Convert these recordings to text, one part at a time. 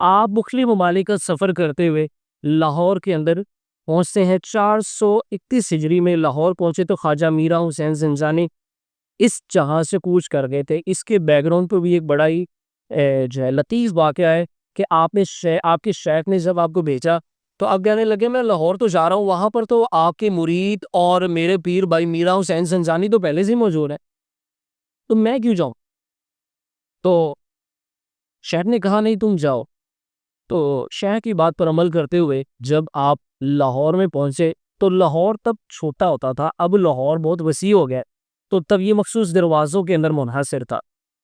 آپ مختلف ممالک کا سفر کرتے ہوئے لاہور کے اندر پہنچتے ہیں 431 ہجری میں لاہور پہنچے تو خواجہ میرا حسین زنجانی اس جہاں سے کوچ کر گئے تھے۔ اس کے بیک گراؤنڈ پہ بھی ایک بڑا ہی جو ہے لطیف واقعہ ہے کہ آپ کے شیخ نے جب آپ کو بھیجا تو آپ کہنے لگے میں لاہور تو جا رہا ہوں، وہاں پر تو آپ کے مرید اور میرے پیر بھائی میرا حسین زنجانی تو پہلے سے ہی موجود ہے، تو میں کیوں جاؤں؟ تو شیخ نے کہا نہیں تم جاؤ۔ تو شیخ کی بات پر عمل کرتے ہوئے جب آپ لاہور میں پہنچے تو لاہور تب چھوٹا ہوتا تھا، اب لاہور بہت وسیع ہو گیا، تو تب یہ مخصوص دروازوں کے اندر منحصر تھا۔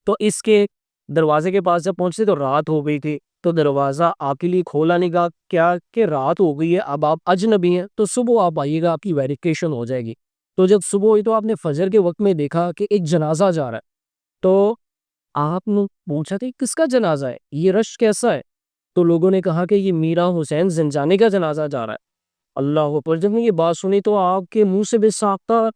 تو اس کے دروازے کے پاس جب پہنچے تو رات ہو گئی تھی، تو دروازہ آپ کے لیے کھولا نہیں گا، کیا کہ رات ہو گئی ہے، اب آپ اجنبی ہیں، تو صبح آپ آئیے گا، آپ کی ویریفیکیشن ہو جائے گی۔ تو جب صبح ہوئی تو آپ نے فجر کے وقت میں دیکھا کہ ایک جنازہ جا رہا ہے، تو آپ نے پوچھا کہ کس کا جنازہ ہے، یہ رش کیسا ہے؟ تو لوگوں نے کہا کہ یہ میرا حسین زنجانی کا جنازہ جا رہا ہے۔ اللہ اکبر! جب نے یہ بات سنی تو آپ کے منہ سے بے ساختہ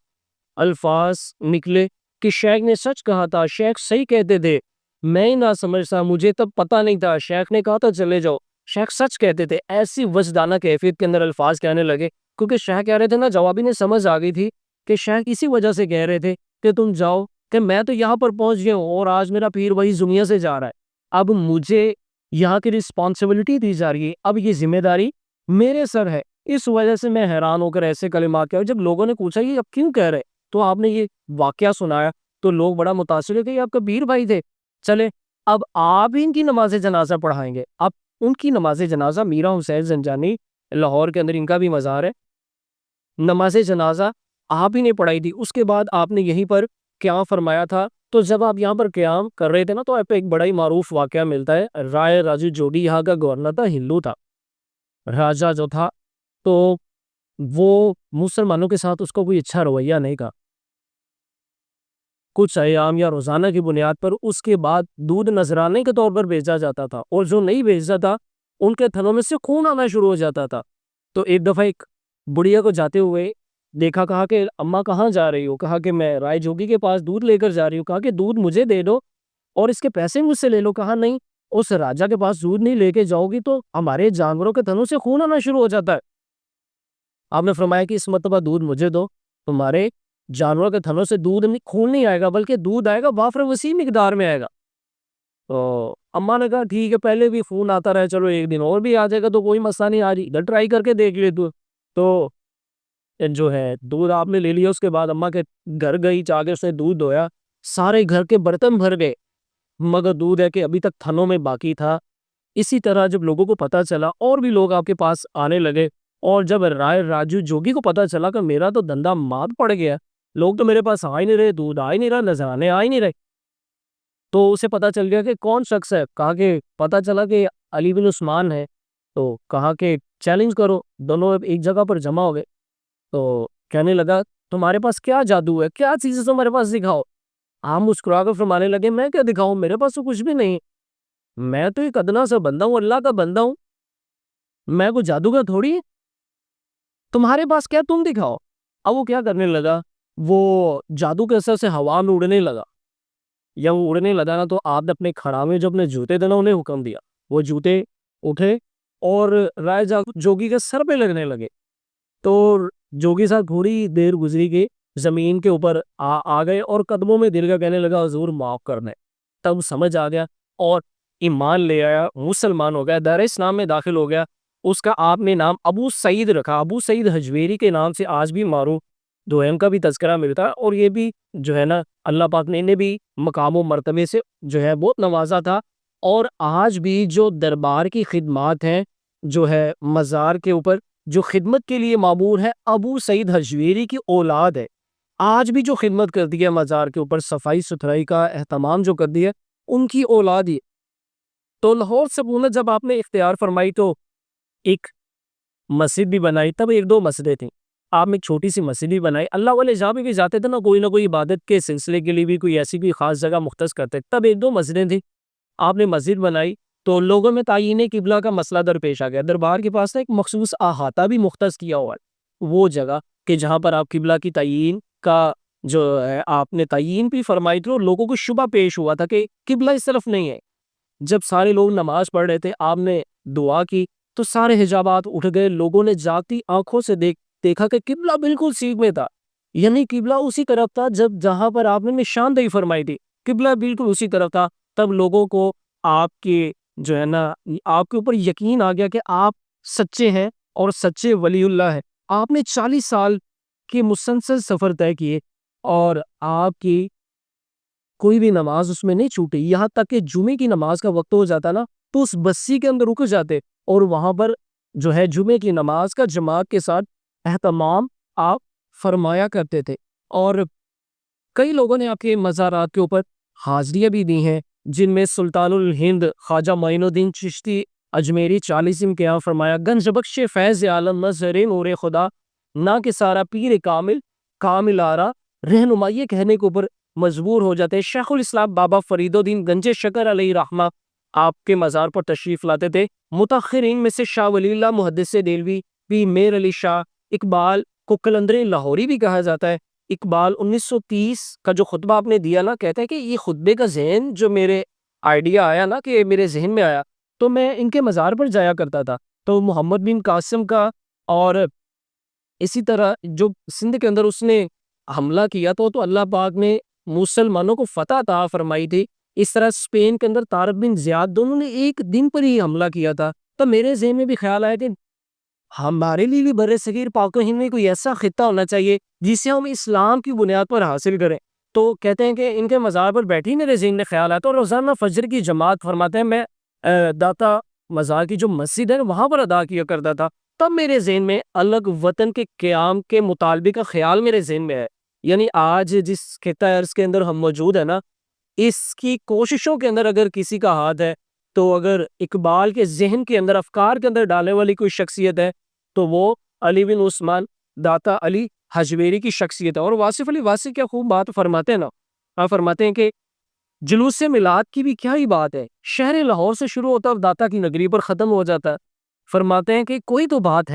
الفاظ نکلے کہ شیخ نے سچ کہا تھا، شیخ صحیح کہتے تھے، میں ہی نہ سمجھتا، مجھے تب پتہ نہیں تھا، شیخ نے کہا تھا چلے جاؤ، شیخ سچ کہتے تھے۔ ایسی وجدانہ کیفیت کے اندر الفاظ کہنے لگے کیونکہ شیخ کہہ رہے تھے نا، جوابی نے سمجھ آ گئی تھی کہ شیخ اسی وجہ سے کہہ رہے تھے کہ تم جاؤ، کہ میں تو یہاں پر پہنچ گیا ہوں اور آج میرا پیر وہی دنیا سے جا رہا ہے، اب مجھے یہاں کی رسپانسبلٹی دی جا رہی ہے، اب یہ ذمہ داری میرے سر ہے۔ اس وجہ سے میں حیران ہو کر ایسے کلمات کہا۔ جب لوگوں نے پوچھا یہ اب کیوں کہہ رہے، تو آپ نے یہ واقعہ سنایا تو لوگ بڑا متاثر ہوئے کہ یہ آپ کا پیر بھائی تھے، چلے اب آپ ہی ان کی نماز جنازہ پڑھائیں گے۔ اب ان کی نماز جنازہ میرا حسین زنجانی لاہور کے اندر ان کا بھی مزار ہے، نماز جنازہ آپ ہی نے پڑھائی تھی۔ اس کے بعد آپ نے یہیں پر قیام فرمایا تھا۔ تو جب آپ یہاں پر قیام کر رہے تھے نا تو آپ پہ ایک بڑا ہی معروف واقعہ ملتا ہے۔ رائے راجو جوگی یہاں کا گورنر تھا، ہندو تھا، راجہ جو تھا، تو وہ مسلمانوں کے ساتھ اس کو کوئی اچھا رویہ نہیں کا، کچھ ایام یا روزانہ کی بنیاد پر اس کے بعد دودھ نذرانے کے طور پر بھیجا جاتا تھا، اور جو نہیں بھیجتا تھا ان کے تھنوں میں سے خون آنا شروع ہو جاتا تھا۔ تو ایک دفعہ ایک بڑھیا کو جاتے ہوئے دیکھا، کہا کہ اماں کہاں جا رہی ہو؟ کہا کہ میں رائے جوگی کے پاس دودھ لے کر جا رہی ہوں۔ کہا کہ دودھ مجھے دے دو اور اس کے پیسے مجھ سے لے لو۔ کہا نہیں، اس راجہ کے پاس دودھ نہیں لے کے جاؤ گی تو ہمارے جانوروں کے تھنوں سے خون آنا شروع ہو جاتا ہے۔ آپ نے فرمایا کہ اس مرتبہ دودھ مجھے دو، تمہارے جانوروں کے تھنوں سے خون نہیں آئے گا، بلکہ دودھ آئے گا، وافر وسیع مقدار میں آئے گا۔ تو اماں نے کہا ٹھیک ہے، پہلے بھی خون آتا رہے، چلو ایک دن اور بھی آ جائے گا تو کوئی مسئلہ نہیں، آج ادھر ٹرائی کر کے دیکھ لے تو جو ہے دودھ آپ نے لے لیا۔ اس کے بعد اماں کے گھر گئی، جا کے اس نے دودھ دھویا، سارے گھر کے برتن بھر گئے، مگر دودھ ہے کہ ابھی تک تھنوں میں باقی تھا۔ اسی طرح جب لوگوں کو پتا چلا اور بھی لوگ آپ کے پاس آنے لگے، اور جب رائے راجو جوگی کو پتا چلا کہ میرا تو دھندا مات پڑ گیا، لوگ تو میرے پاس آ ہی نہیں رہے، دودھ آ ہی نہیں رہا، نذرانے آ ہی نہیں رہے، تو اسے پتا چل گیا کہ کون شخص ہے۔ کہا کہ پتا چلا کہ علی بن عثمان ہے، تو کہا کہ چیلنج کرو، دونوں ایک جگہ پر جمع ہو گئے۔ تو کہنے لگا تمہارے پاس کیا جادو ہے، کیا چیز تمہارے پاس دکھاؤ۔ آپ مسکرا کر فرمانے لگے میں کیا دکھاؤں، میرے پاس تو کچھ بھی نہیں، میں تو ایک ادنا سا بندہ ہوں، اللہ کا بندہ ہوں، میں کوئی جادوگر تھوڑی ہے، تمہارے پاس کیا تم دکھاؤ۔ اب وہ کیا کرنے لگا، وہ جادو کے اثر سے ہوا میں اڑنے لگا، یا وہ اڑنے لگا نا تو آپ نے اپنے کھڑا میں جو اپنے جوتے تھے نا انہیں حکم دیا، وہ جوتے اٹھے اور رائے جوگی کے سر پہ لگنے لگے۔ تو جوگی صاحب تھوڑی دیر گزری کہ زمین کے اوپر آ گئے اور قدموں میں گر گیا، کہنے لگا حضور معاف کرنا ہے۔ تب سمجھ آ گیا اور ایمان لے آیا، مسلمان ہو گیا، دار اسلام میں داخل ہو گیا۔ اس کا آپ نے نام ابو سعید رکھا، ابو سعید حجویری کے نام سے آج بھی معروف، دوئم کا بھی تذکرہ ملتا ہے، اور یہ بھی جو ہے نا اللہ پاک نے انہیں بھی مقام و مرتبے سے جو ہے بہت نوازا تھا۔ اور آج بھی جو دربار کی خدمات ہیں، جو ہے مزار کے اوپر جو خدمت کے لیے معمور ہے، ابو سعید حجویری کی اولاد ہے، آج بھی جو خدمت کرتی ہے مزار کے اوپر، صفائی ستھرائی کا اہتمام جو کرتی ہے، ان کی اولاد ہی۔ تو لاہور سکونت جب آپ نے اختیار فرمائی تو ایک مسجد بھی بنائی، تب ایک دو مسجدیں تھیں، آپ نے ایک چھوٹی سی مسجد بھی بنائی، اللہ والے جہاں بھی جاتے تھے نہ کوئی عبادت کے سلسلے کے لیے بھی کوئی ایسی کوئی خاص جگہ مختص کرتے، تب ایک دو مسجدیں تھیں، آپ نے مسجد بنائی۔ تو لوگوں میں تعین قبلہ کا مسئلہ درپیش آ گیا، دربار کے پاس ایک مخصوص احاطہ بھی مختص کیا ہوا ہے، وہ جگہ کہ جہاں پر آپ قبلہ کی تعین کا جو ہے آپ نے تعین بھی فرمائی تھی، اور لوگوں کو شبہ پیش ہوا تھا کہ قبلہ اس طرف نہیں ہے، جب سارے لوگ نماز پڑھ رہے تھے آپ نے دعا کی تو سارے حجابات اٹھ گئے، لوگوں نے جاگتی آنکھوں سے دیکھا کہ قبلہ بالکل سیدھ میں تھا، یعنی قبلہ اسی طرف تھا جہاں پر آپ نے نشاندہی فرمائی تھی، قبلہ بالکل اسی طرف تھا۔ تب لوگوں کو آپ کے جو ہے نا آپ کے اوپر یقین آ گیا کہ آپ سچے ہیں اور سچے ولی اللہ ہے۔ آپ نے 40 سال کے مسلسل سفر طے کیے اور آپ کی کوئی بھی نماز اس میں نہیں چھوٹی، یہاں تک کہ جمعے کی نماز کا وقت ہو جاتا نا تو اس بستی کے اندر رک جاتے اور وہاں پر جو ہے جمعے کی نماز کا جماعت کے ساتھ اہتمام آپ فرمایا کرتے تھے۔ اور کئی لوگوں نے آپ کے مزارات کے اوپر حاضریاں بھی دی ہیں، جن میں سلطان الہند خواجہ معین الدین چشتی اجمیری 40 قیام فرمایا، گنج بخش فیض عالم مظہر نور خدا نہ کہ سارا پیر کامل آرا رہنما، یہ کہنے کے اوپر مجبور ہو جاتے۔ شیخ الاسلام بابا فرید الدین گنج شکر علیہ رحمہ آپ کے مزار پر تشریف لاتے تھے۔ متاخرین میں سے شاہ ولی اللہ محدث دہلوی، پیر میر علی شاہ، اقبال کو قلندر لاہوری بھی کہا جاتا ہے۔ اقبال 1930 کا جو خطبہ آپ نے دیا نا، کہتا ہے کہ یہ خطبے کا ذہن جو میرے آئیڈیا آیا نا، کہ میرے ذہن میں آیا تو میں ان کے مزار پر جایا کرتا تھا۔ تو محمد بن قاسم کا اور اسی طرح جو سندھ کے اندر اس نے حملہ کیا تو اللہ پاک نے مسلمانوں کو فتح عطا فرمائی تھی۔ اس طرح اسپین کے اندر طارق بن زیاد دونوں نے ایک دن پر ہی حملہ کیا تھا۔ تو میرے ذہن میں بھی خیال آیا کہ ہمارے لیے بھی بر صغیر پاک و ہند میں کوئی ایسا خطہ ہونا چاہیے جسے ہم اسلام کی بنیاد پر حاصل کریں۔ تو کہتے ہیں کہ ان کے مزار پر بیٹھی میرے ذہن میں خیال آیا تو روزانہ فجر کی جماعت فرماتے ہیں میں داتا مزار کی جو مسجد ہے وہاں پر ادا کیا کرتا تھا۔ تب میرے ذہن میں الگ وطن کے قیام کے مطالبے کا خیال میرے ذہن میں ہے، یعنی آج جس خطہ ارض کے اندر ہم موجود ہیں نا، اس کی کوششوں کے اندر اگر کسی کا ہاتھ ہے تو اگر اقبال کے ذہن کے اندر افکار کے اندر ڈالنے والی کوئی شخصیت ہے تو وہ علی بن عثمان داتا علی حجویری کی شخصیت ہے۔ اور واصف علی واصف کیا خوب بات فرماتے ہیں نا، آپ فرماتے ہیں کہ جلوس میلاد کی بھی کیا ہی بات ہے، شہر لاہور سے شروع ہوتا ہے اور داتا کی نگری پر ختم ہو جاتا ہے۔ فرماتے ہیں کہ کوئی تو بات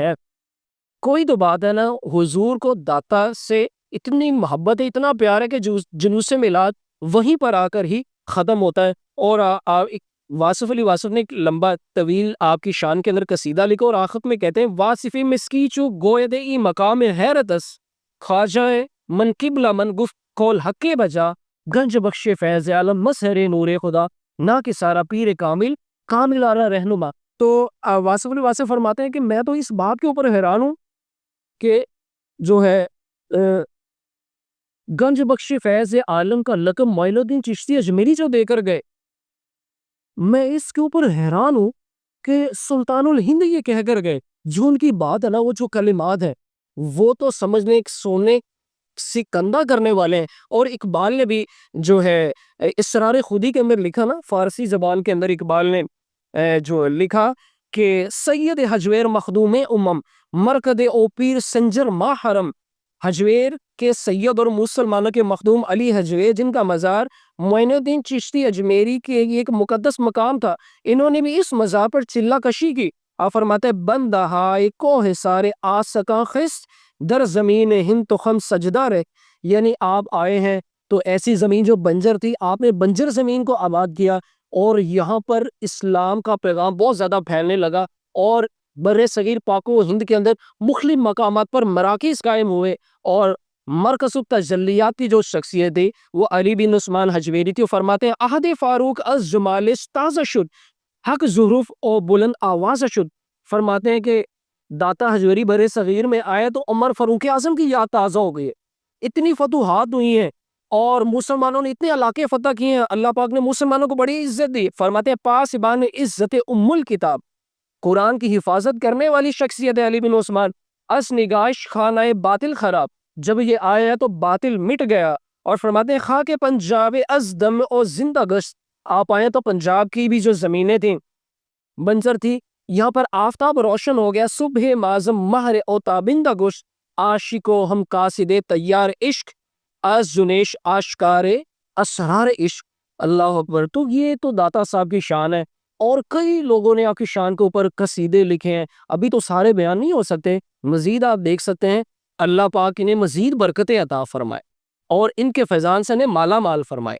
ہے نا، حضور کو داتا سے اتنی محبت ہے، اتنا پیار ہے کہ جلوس میلاد وہیں پر آ کر ہی ختم ہوتا ہے۔ اور واصف علی واصف نے ایک لمبا طویل آپ کی شان کے اندر قصیدہ لکھا اور آخر میں کہتے ہیں واصف مسکی چو گوید ای مقام حیرت اس خواجہ من قبلہ من گفت قول حق بجا گنج بخش فیض عالم مظہر نور خدا نہ کہ سارا پیر کامل آرا رہنما۔ تو واصف علی واصف فرماتے ہیں کہ میں تو اس بات کے اوپر حیران ہوں کہ جو ہے گنج بخش فیض عالم کا لقب معین الدین چشتی اجمیری جو دے کر گئے، میں اس کے اوپر حیران ہوں کہ سلطان الہند یہ کہہ کر گئے، جو ان کی بات ہے نا، وہ جو کلمات ہیں وہ تو سمجھنے سونے سکندہ کرنے والے ہیں۔ اور اقبال نے بھی جو ہے اسرار خودی کے اندر لکھا نا، فارسی زبان کے اندر اقبال نے جو لکھا کہ سید حجویر مخدوم مرکد او پیر سنجر ما حرم، حجویر کے سید اور مسلمانوں کے مخدوم علی حجویر جن کا مزار معین الدین چشتی اجمیری کے ایک مقدس مقام تھا، انہوں نے بھی اس مزار پر چلہ کشی کی۔ آپ فرماتے ہیں بندہائے کوہ سارے آ سکا خست در زمین ہند تو خم سجدہ رہ، یعنی آپ آئے ہیں تو ایسی زمین جو بنجر تھی آپ نے بنجر زمین کو آباد کیا اور یہاں پر اسلام کا پیغام بہت زیادہ پھیلنے لگا اور بر صغیر پاک و ہند کے اندر مختلف مقامات پر مراکز قائم ہوئے اور مرکز التجلیات کی جو شخصیت تھی وہ علی بن عثمان حجویری تھی۔ فرماتے ہیں عہد فاروق از جمالش تازہ شد حق ظروف او بلند آواز شد۔ فرماتے ہیں کہ داتا حجویری بر صغیر میں آئے تو عمر فاروق اعظم کی یاد تازہ ہو گئی ہے، اتنی فتوحات ہوئی ہیں اور مسلمانوں نے اتنے علاقے فتح کیے ہیں، اللہ پاک نے مسلمانوں کو بڑی عزت دی۔ فرماتے ہیں پاسبان عزت ام الکتاب، قرآن کی حفاظت کرنے والی شخصیت علی بن عثمان، اس نگاش خانہ باطل خراب، جب یہ آیا تو باطل مٹ گیا۔ اور فرماتے ہیں خاک پنجاب از دم او زندہ گشت، آپ آئے تو پنجاب کی بھی جو زمینیں تھیں بنجر تھی، یہاں پر آفتاب روشن ہو گیا، صبح معظم مہر او تابندہ گشت، عاشق و ہم قاصد تیار عشق از جنیش آشکار اسرار عشق۔ اللہ اکبر۔ تو یہ تو داتا صاحب کی شان ہے اور کئی لوگوں نے آپ کی شان کے اوپر قصیدے لکھے ہیں، ابھی تو سارے بیان نہیں ہو سکتے، مزید آپ دیکھ سکتے ہیں۔ اللہ پاک انہیں مزید برکتیں عطا فرمائے اور ان کے فیضان سے انہیں مالا مال فرمائے۔